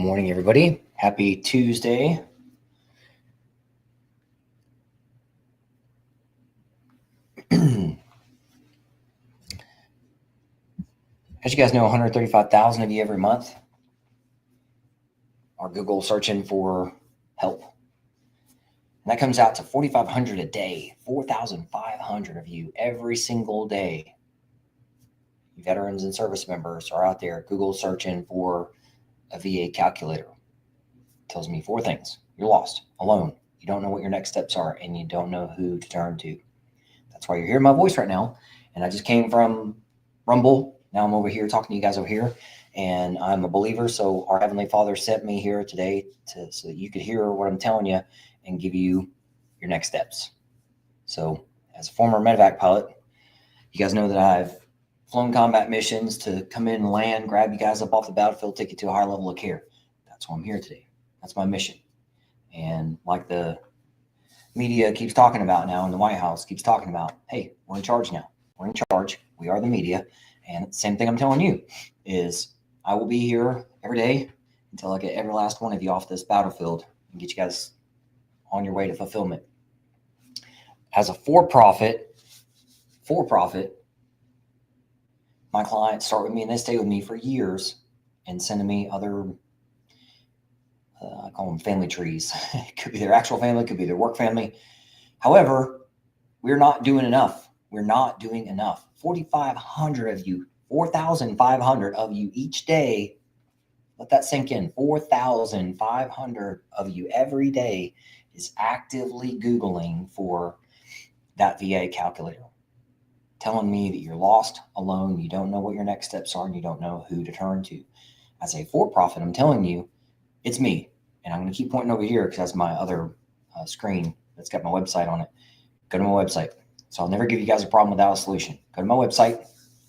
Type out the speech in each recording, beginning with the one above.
morning, everybody. Happy Tuesday. As you guys know, 135,000 of you every month are Google searching for help. And that comes out to 4,500 a day, 4,500 of you every single day. You veterans and service members are out there Google searching for a VA calculator. It tells me four things. You're lost, alone. You don't know what your next steps are, and you don't know who to turn to. That's why you're hearing my voice right now. And I just came from Rumble. Now I'm over here talking to you guys over here, and I'm a believer. So our Heavenly Father sent me here today so that you could hear what I'm telling you and give you your next steps. So as a former medevac pilot, you guys know that I've flown combat missions to come in and land, grab you guys up off the battlefield, take you to a higher level of care. That's why I'm here today. That's my mission. And like the media keeps talking about now, and the Whitehouse keeps talking about, hey, we're in charge now. We're in charge. We are the media. And the same thing I'm telling you is I will be here every day until I get every last one of you off this battlefield and get you guys on your way to fulfillment. As a for-profit, my clients start with me and they stay with me for years and sending me other, I call them family trees. It could be their actual family, it could be their work family. However, we're not doing enough. We're not doing enough. 4,500 of you, 4,500 of you each day. Let that sink in. 4,500 of you every day is actively Googling for that VA calculator, telling me that you're lost, alone, you don't know what your next steps are, and you don't know who to turn to. As a for-profit, I'm telling you, it's me. And I'm going to keep pointing over here because that's my other screen that's got my website on it. Go to my website. So I'll never give you guys a problem without a solution. Go to my website,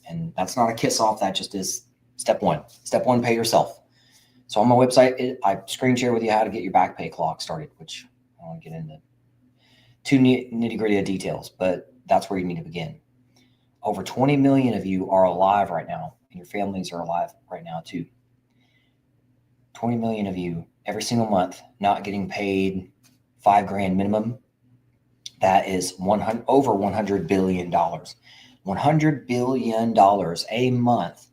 and that's not a kiss off. That just is step one. Step one, pay yourself. So on my website, I screen share with you how to get your back pay clock started, which I don't want to get into too nitty-gritty of details, but that's where you need to begin. Over 20 million of you are alive right now, and your families are alive right now too. 20 million of you every single month not getting paid $5,000 minimum. That is over $100 billion. $100 billion a month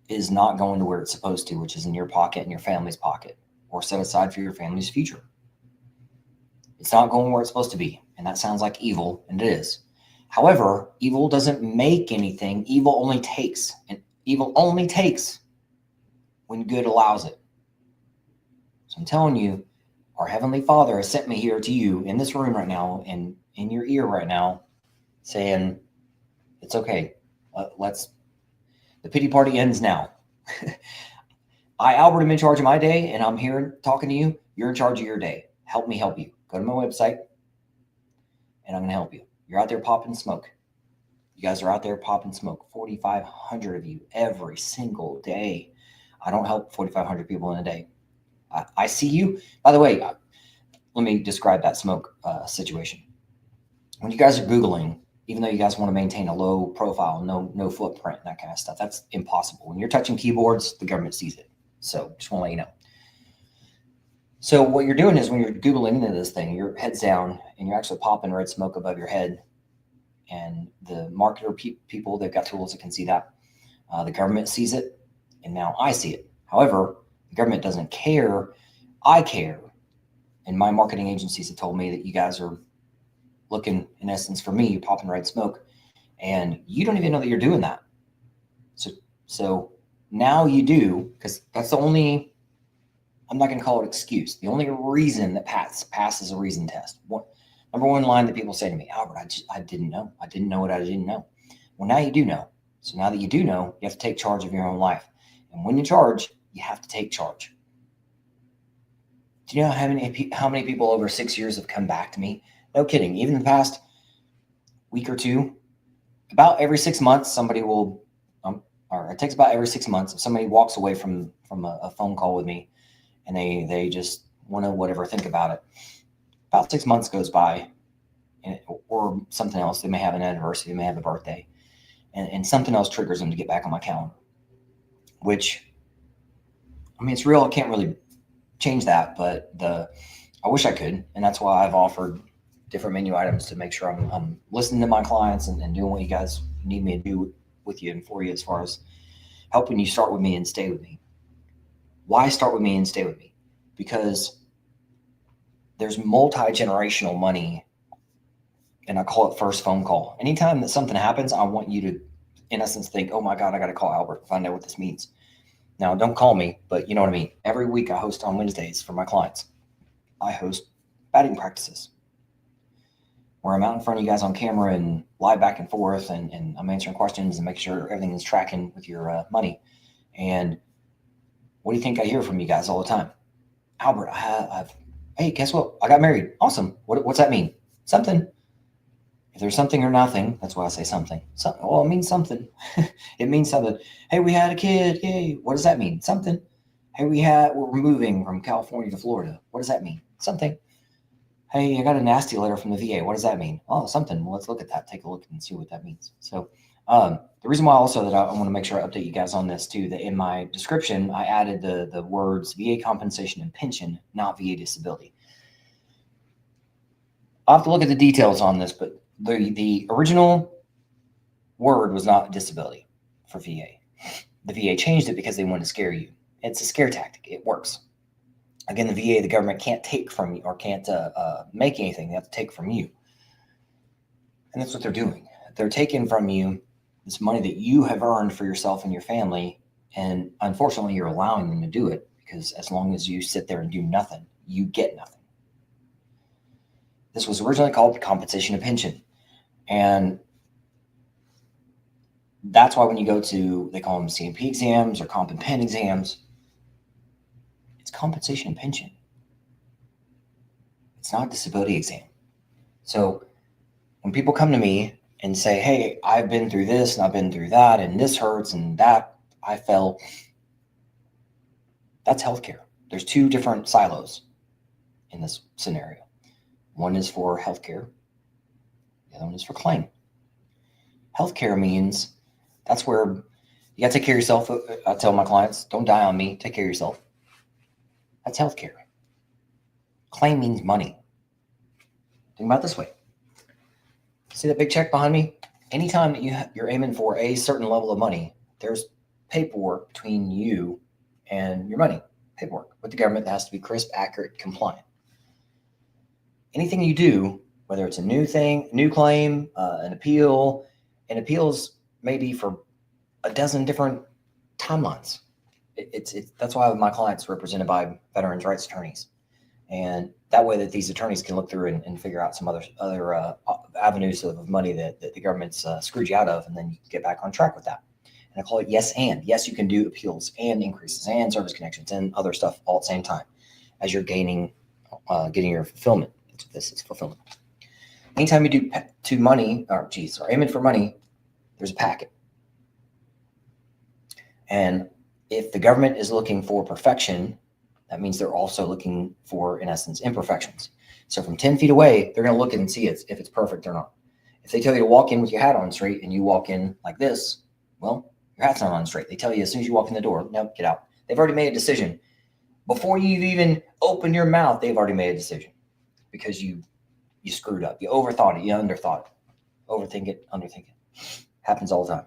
is not going to where it's supposed to, which is in your pocket and your family's pocket, or set aside for your family's future. It's not going where it's supposed to be, and that sounds like evil, and it is. However, evil doesn't make anything. Evil only takes, and evil only takes when good allows it. So I'm telling you, our Heavenly Father has sent me here to you in this room right now and in your ear right now saying, it's okay. The pity party ends now. Albert, am in charge of my day, and I'm here talking to you. You're in charge of your day. Help me help you. Go to my website, and I'm going to help you. You're out there popping smoke. You guys are out there popping smoke. 4,500 of you every single day. I don't help 4,500 people in a day. I see you. By the way, let me describe that smoke situation. When you guys are Googling, even though you guys want to maintain a low profile, no footprint, that kind of stuff, that's impossible. When you're touching keyboards, the government sees it. So just want to let you know. So what you're doing is when you're Googling into this thing, your head's down and you're actually popping red smoke above your head. And the marketer people, they've got tools that can see that. The government sees it, and now I see it. However, the government doesn't care. I care. And my marketing agencies have told me that you guys are looking, in essence, for me, popping red smoke. And you don't even know that you're doing that. So now you do, because that's the only, I'm not going to call it excuse. The only reason that passes a reason test. Number one line that people say to me, Albert, I didn't know. I didn't know what I didn't know. Well, now you do know. So now that you do know, you have to take charge of your own life. And when you charge, you have to take charge. Do you know how many people over 6 years have come back to me? No kidding. Even the past week or two, about every 6 months, somebody will, or it takes about every 6 months, if somebody walks away from a phone call with me and they just want to think about it. About 6 months goes by, or something else. They may have an anniversary, they may have a birthday, and something else triggers them to get back on my calendar, which I mean, it's real. I can't really change that, but I wish I could. And that's why I've offered different menu items to make sure I'm listening to my clients and doing what you guys need me to do with you and for you as far as helping you start with me and stay with me. Why start with me and stay with me? Because there's multi-generational money, and I call it first phone call. Anytime that something happens, I want you to, in essence, think, oh my God, I got to call Albert, find out what this means. Now, don't call me, but you know what I mean. Every week I host on Wednesdays for my clients. I host batting practices where I'm out in front of you guys on camera and live back and forth, and I'm answering questions and making sure everything is tracking with your money. And what do you think I hear from you guys all the time? Albert, hey, guess what? I got married. Awesome. What's that mean? Something. If there's something or nothing, that's why I say something. Well, it means something. It means something. Hey, we had a kid. Yay. What does that mean? Something. Hey, we're moving from California to Florida. What does that mean? Something. Hey, I got a nasty letter from the VA. What does that mean? Oh, something. Well, let's look at that. Take a look and see what that means. So the reason why also that I want to make sure I update you guys on this too, that in my description, I added the words VA compensation and pension, not VA disability. I'll have to look at the details on this, but the original word was not disability for VA. The VA changed it because they wanted to scare you. It's a scare tactic. It works. Again, the VA, the government can't take from you or can't make anything. They have to take from you. And that's what they're doing. They're taking from you this money that you have earned for yourself and your family. And unfortunately, you're allowing them to do it because as long as you sit there and do nothing, you get nothing. This was originally called compensation and pension. And that's why when you go to, they call them CMP exams or comp and pen exams, it's compensation and pension. It's not a disability exam. So when people come to me and say, hey, I've been through this and I've been through that and this hurts and that I fell, that's healthcare. There's two different silos in this scenario. One is for healthcare. The other one is for claim. Healthcare means that's where you got to take care of yourself. I tell my clients, don't die on me. Take care of yourself. That's healthcare. Claim means money. Think about it this way. See that big check behind me? Anytime that you're aiming for a certain level of money, there's paperwork between you and your money. Paperwork with the government that has to be crisp, accurate, compliant. Anything you do, whether it's a new thing, new claim, an appeal, and appeals may be for a dozen different timelines. That's why my clients are represented by veterans' rights attorneys. And that way that these attorneys can look through and figure out some other avenues of money that the government's screwed you out of, and then you can get back on track with that. And I call it yes and. Yes, you can do appeals and increases and service connections and other stuff all at the same time as you're getting your fulfillment. This is fulfillment. Anytime you do money, or aiming for money, there's a packet. And if the government is looking for perfection, that means they're also looking for, in essence, imperfections. So from 10 feet away, they're going to look and see if it's perfect or not. If they tell you to walk in with your hat on straight and you walk in like this, well, your hat's not on straight. They tell you as soon as you walk in the door, nope, get out. They've already made a decision. Before you've even opened your mouth, they've already made a decision because you screwed up. You overthought it. You underthought it. Overthink it, underthink it. Happens all the time.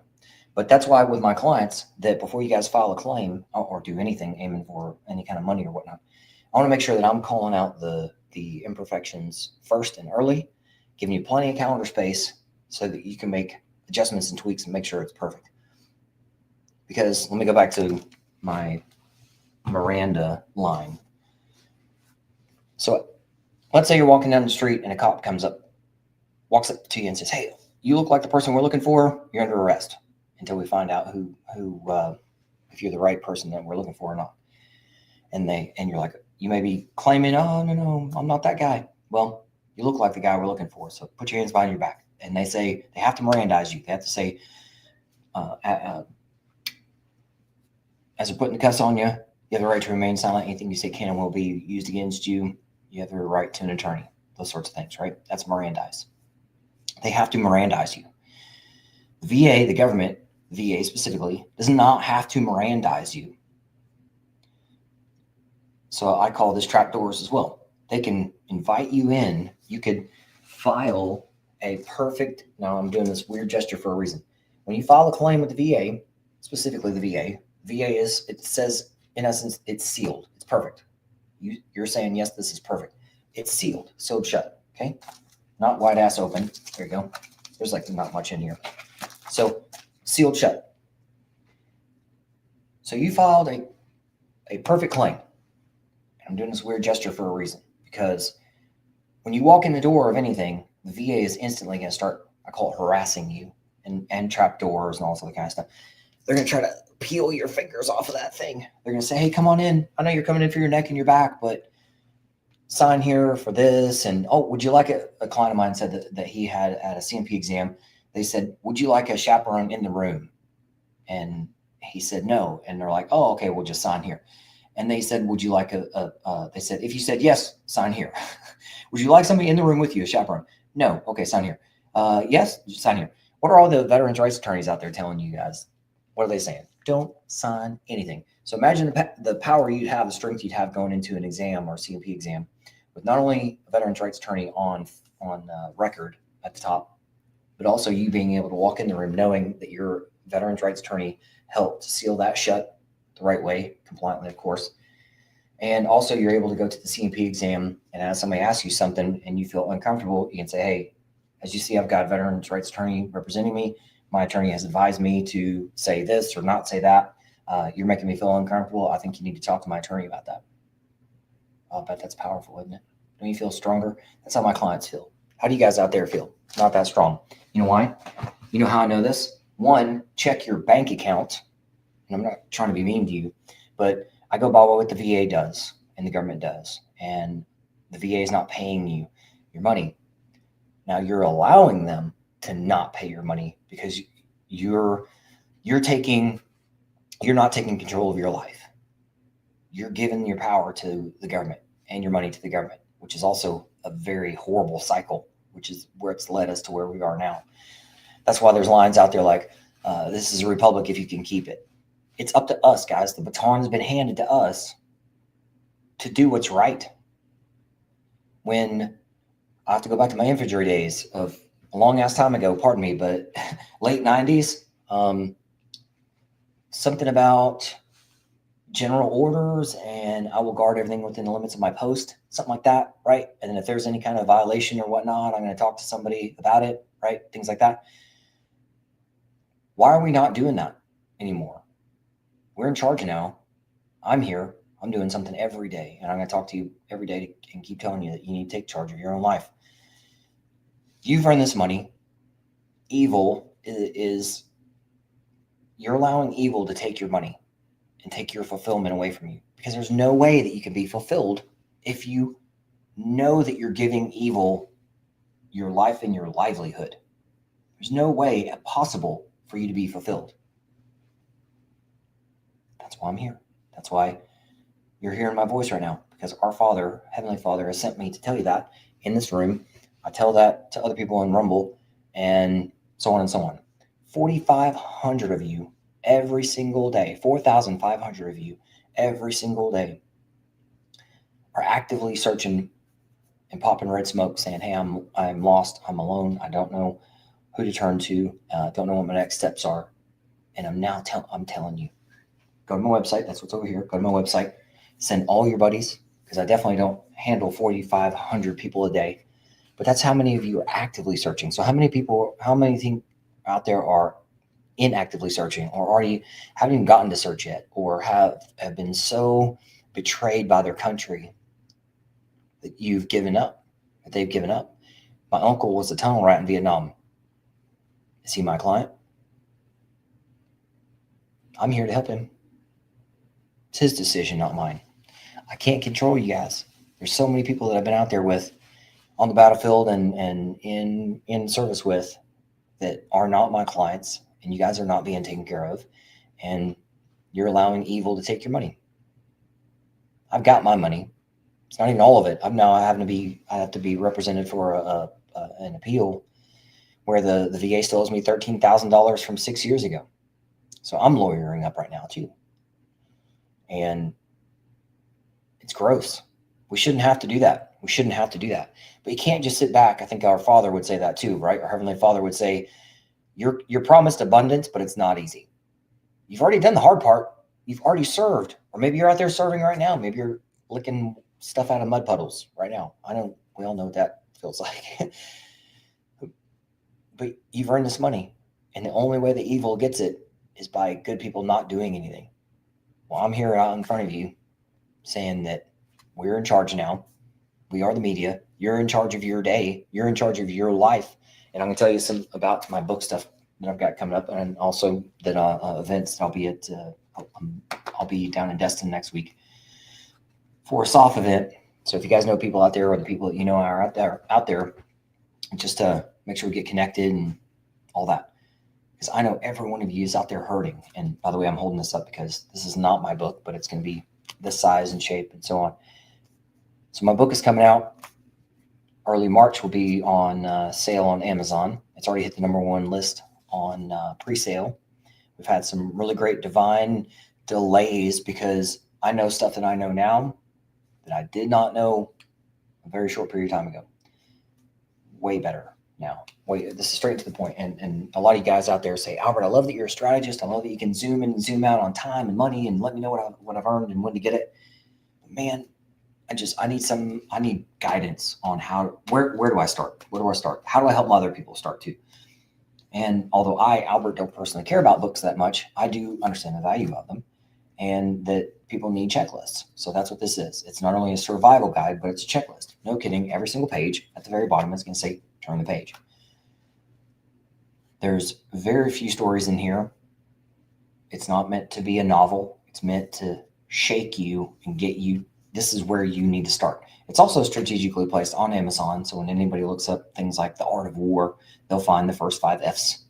But that's why with my clients that before you guys file a claim or do anything aiming for any kind of money or whatnot, I want to make sure that I'm calling out the imperfections first and early, giving you plenty of calendar space so that you can make adjustments and tweaks and make sure it's perfect. Because let me go back to my Miranda line. So let's say you're walking down the street and a cop walks up to you and says, hey, you look like the person we're looking for. You're under arrest until we find out who if you're the right person that we're looking for or not. And you're like, you may be claiming, oh, no, I'm not that guy. Well, you look like the guy we're looking for. So put your hands behind your back. And they say, they have to Mirandize you. They have to say, as they're putting the cuffs on you, you have the right to remain silent. Anything you say can and will be used against you. You have the right to an attorney. Those sorts of things, right? That's Mirandize. They have to Mirandize you. The VA, the government, VA specifically, does not have to Mirandize you. So I call this trapdoors as well. They can invite you in. You could file a perfect, now I'm doing this weird gesture for a reason. When you file a claim with the VA, specifically the VA is, it says in essence, it's sealed. It's perfect. You're saying, yes, this is perfect. It's sealed shut. Okay. Not wide ass open. There you go. There's like not much in here. So sealed shut. So you filed a perfect claim. I'm doing this weird gesture for a reason, because when you walk in the door of anything, the VA is instantly going to start, I call it harassing you, and trap doors and all this other kind of stuff. They're going to try to peel your fingers off of that thing. They're going to say, hey, come on in. I know you're coming in for your neck and your back, but sign here for this. And, oh, would you like a client of mine said that he had at a CMP exam, they said, would you like a chaperone in the room? And he said, no. And they're like, oh, okay, we'll just sign here. And they said, would you like they said, if you said yes, sign here. Would you like somebody in the room with you, a chaperone? No. Okay, sign here. Yes, sign here. What are all the veterans' rights attorneys out there telling you guys? What are they saying? Don't sign anything. So imagine the power you'd have, the strength you'd have going into an exam or CMP exam with not only a veterans' rights attorney on record at the top, but also you being able to walk in the room knowing that your veterans' rights attorney helped seal that shut the right way, compliantly, of course. And also you're able to go to the CMP exam, and as somebody asks you something and you feel uncomfortable, you can say, hey, as you see, I've got a veterans rights attorney representing me. My attorney has advised me to say this or not say that. You're making me feel uncomfortable. I think you need to talk to my attorney about that. I'll bet that's powerful, isn't it? Don't you feel stronger? That's how my clients feel. How do you guys out there feel? Not that strong. You know why? You know how I know this? One, check your bank account. And I'm not trying to be mean to you, but I go by what the VA does and the government does. And the VA is not paying you your money. Now you're allowing them to not pay your money because you're not taking control of your life. You're giving your power to the government and your money to the government, which is also a very horrible cycle, which is where it's led us to where we are now. That's why there's lines out there like, this is a republic if you can keep it. It's up to us, guys. The baton has been handed to us to do what's right. When I have to go back to my infantry days of a long ass time ago, pardon me, but late 90s, something about general orders and I will guard everything within the limits of my post, something like that, right? And then if there's any kind of violation or whatnot, I'm going to talk to somebody about it, right? Things like that. Why are we not doing that anymore? We're in charge now. I'm here. I'm doing something every day, and I'm going to talk to you every day and keep telling you that you need to take charge of your own life. You've earned this money. Evil is you're allowing evil to take your money and take your fulfillment away from you, because there's no way that you can be fulfilled if you know that you're giving evil your life and your livelihood. There's no way possible for you to be fulfilled. That's why I'm here. That's why you're hearing my voice right now, because our Father, Heavenly Father, has sent me to tell you that in this room. I tell that to other people in Rumble and so on and so on. 4,500 of you every single day, 4,500 of you every single day are actively searching and popping red smoke saying, hey, I'm lost. I'm alone. I don't know who to turn to. Don't know what my next steps are. And I'm telling you, go to my website. That's what's over here. Go to my website. Send all your buddies, because I definitely don't handle 4,500 people a day. But that's how many of you are actively searching. So how many think out there are inactively searching, or already haven't even gotten to search yet, or have been so betrayed by their country that they've given up? My uncle was a tunnel rat in Vietnam. Is he my client? I'm here to help him. It's his decision, not mine. I can't control you guys. There's so many people that I've been out there with on the battlefield and in service with that are not my clients, and you guys are not being taken care of, and you're allowing evil to take your money. I've got my money. It's not even all of it. I have to be represented for an appeal where the VA still owes me $13,000 from 6 years ago. So I'm lawyering up right now too. And It's gross. We shouldn't have to do that. We shouldn't have to do that. But you can't just sit back. I think our Father would say that too, right? Our Heavenly Father would say, you're promised abundance, but it's not easy. You've already done the hard part. You've already served. Or maybe you're out there serving right now. Maybe you're licking stuff out of mud puddles right now. We all know what that feels like. But you've earned this money. And the only way the evil gets it is by good people not doing anything. Well, I'm here out in front of you saying that we're in charge now. We are the media. You're in charge of your day. You're in charge of your life. And I'm going to tell you some about my book stuff that I've got coming up, and also that events that I'll be at. I'll be down in Destin next week for a soft event. So if you guys know people out there, or the people that you know are out there, just make sure we get connected and all that. Because I know every one of you is out there hurting. And by the way, I'm holding this up because this is not my book, but it's going to be this size and shape and so on. So my book is coming out. Early March will be on sale on Amazon. It's already hit the #1 list on pre-sale. We've had some really great divine delays because I know stuff that I know now that I did not know a very short period of time ago. Way better now. This is straight to the point. And a lot of you guys out there say, Albert, I love that you're a strategist. I love that you can zoom in and zoom out on time and money and let me know what I've earned and when to get it. But man, I need guidance on where do I start? Where do I start? How do I help other people start too? And although Albert, don't personally care about books that much, I do understand the value of them and that people need checklists. So that's what this is. It's not only a survival guide, but it's a checklist. No kidding. Every single page at the very bottom is going to say, turn the page. There's very few stories in here. It's not meant to be a novel. It's meant to shake you and get you. This is where you need to start. It's also strategically placed on Amazon. So when anybody looks up things like The Art of War, they'll find the first 5 F's.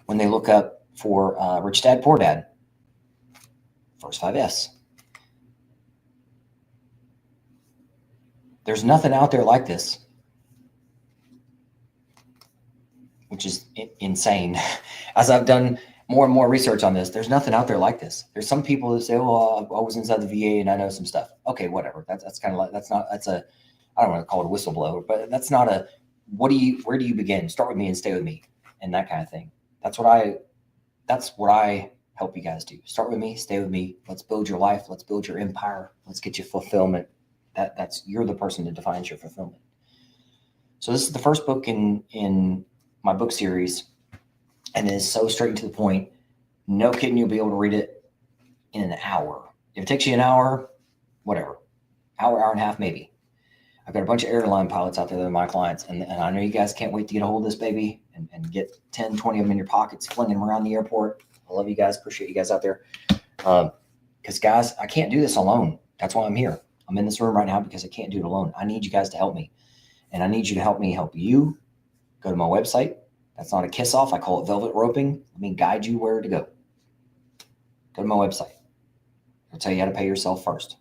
When they look up for Rich Dad, Poor Dad, first 5 F's. There's nothing out there like this, which is insane. As I've done more and more research on this, there's nothing out there like this. There's some people that say, "Oh, I was inside the VA and I know some stuff." Okay, whatever. That's kind of like I don't want to call it a whistleblower, but that's not a. Where do you begin? Start with me and stay with me, and that kind of thing. That's what I help you guys do. Start with me, stay with me. Let's build your life. Let's build your empire. Let's get you fulfillment. You're the person that defines your fulfillment. So this is the first book in my book series. And it is so straight to the point. No kidding, you'll be able to read it in an hour. If it takes you an hour, whatever. Hour and a half, maybe. I've got a bunch of airline pilots out there that are my clients. And I know you guys can't wait to get a hold of this baby and get 10, 20 of them in your pockets, flinging them around the airport. I love you guys. Appreciate you guys out there. Because, guys, I can't do this alone. That's why I'm here. I'm in this room right now because I can't do it alone. I need you guys to help me. And I need you to help me help you. Go to my website. That's not a kiss off. I call it velvet roping. Let me guide you where to go. Go to my website. I'll tell you how to pay yourself first.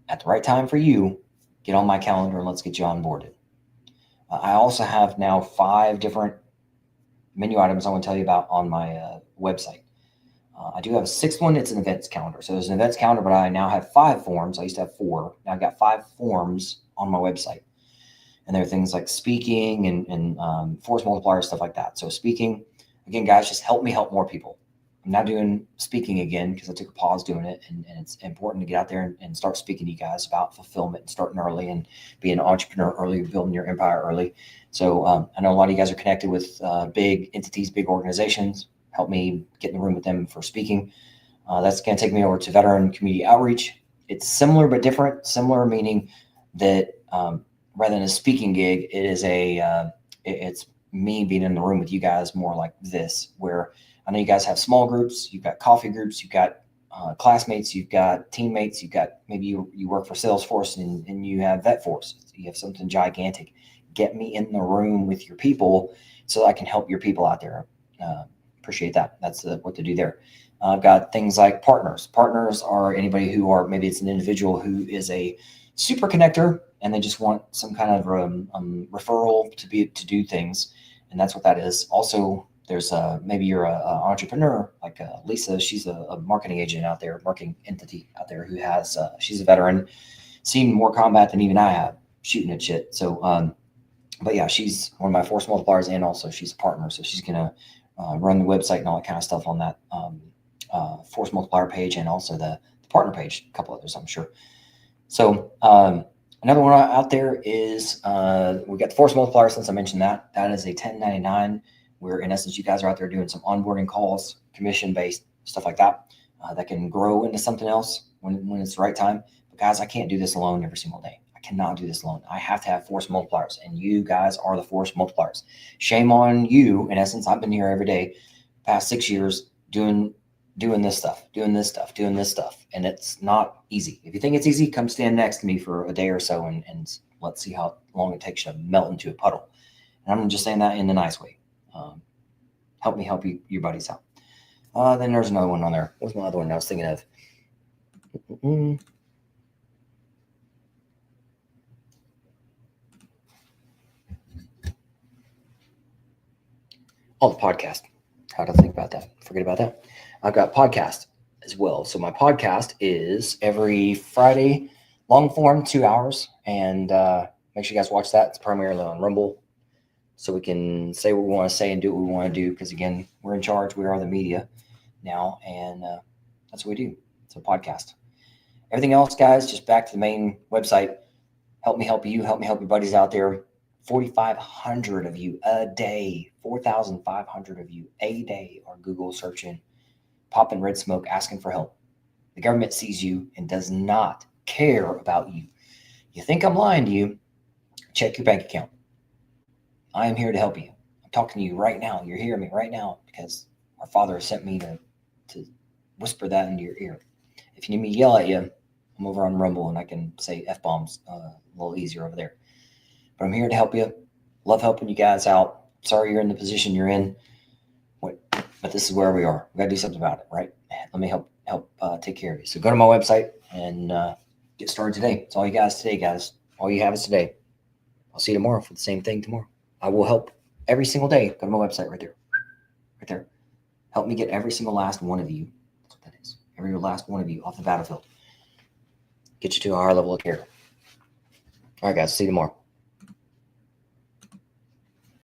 At the right time for you, get on my calendar and let's get you onboarded. I also have now 5 different menu items I want to tell you about on my website. I do have a 6th one. It's an events calendar. So there's an events calendar, but I now have 5 forms. I used to have 4. Now I've got 5 forms on my website. And there are things like speaking and force multipliers, stuff like that. So speaking, again, guys, just help me help more people. I'm now doing speaking again because I took a pause doing it. And it's important to get out there and start speaking to you guys about fulfillment and starting early and being an entrepreneur early, building your empire early. So I know a lot of you guys are connected with big entities, big organizations. Help me get in the room with them for speaking. That's going to take me over to veteran community outreach. It's similar but different. Similar meaning that rather than a speaking gig, it is it's me being in the room with you guys more like this, where I know you guys have small groups, you've got coffee groups, you've got classmates, you've got teammates, you've got maybe you work for Salesforce and you have Vet Force. You have something gigantic. Get me in the room with your people so that I can help your people out there. Appreciate that. That's what to do there. I've got things like partners. Partners are anybody who are, maybe it's an individual who is a super connector and they just want some kind of referral to do things. And that's what that is. Also, There's maybe you're an entrepreneur like Lisa. She's a marketing agent out there, marketing entity out there who has, she's a veteran, seen more combat than even I have shooting at shit. So, but yeah, she's one of my force multipliers, and also she's a partner. So she's going to run the website and all that kind of stuff on that force multiplier page, and also the partner page, a couple others, I'm sure. So another one out there is we got the force multiplier. Since I mentioned that, that is a 1099, where in essence you guys are out there doing some onboarding calls, commission based stuff like that, that can grow into something else when it's the right time. But guys, I can't do this alone every single day. I cannot do this alone. I have to have force multipliers, and you guys are the force multipliers. Shame on you. In essence, I've been here every day past 6 years doing this stuff, and it's not easy. If you think it's easy, come stand next to me for a day or so, and let's see how long it takes you to melt into a puddle. And I'm just saying that in a nice way. Help me help you, your buddies out. Then there's another one on there. What's my other one I was thinking of? Oh, the podcast. How to think about that? Forget about that. I've got podcast as well. So my podcast is every Friday, long form, 2 hours, and make sure you guys watch that. It's primarily on Rumble, so we can say what we want to say and do what we want to do. Because again, we're in charge. We are the media now, and that's what we do. It's a podcast. Everything else, guys, just back to the main website. Help me help you. Help me help your buddies out there. 4,500 of you a day, 4,500 of you a day are Google searching, popping red smoke, asking for help. The government sees you and does not care about you. You think I'm lying to you? Check your bank account. I am here to help you. I'm talking to you right now. You're hearing me right now because our Father sent me to whisper that into your ear. If you need me to yell at you, I'm over on Rumble and I can say F-bombs a little easier over there. But I'm here to help you. Love helping you guys out. Sorry you're in the position you're in, but this is where we are. We got to do something about it, right? Let me help take care of you. So go to my website and get started today. It's all you guys today, guys. All you have is today. I'll see you tomorrow for the same thing tomorrow. I will help every single day. Go to my website right there. Right there. Help me get every single last one of you. That's what that is. Every last one of you off the battlefield. Get you to a higher level of care. All right, guys. See you tomorrow.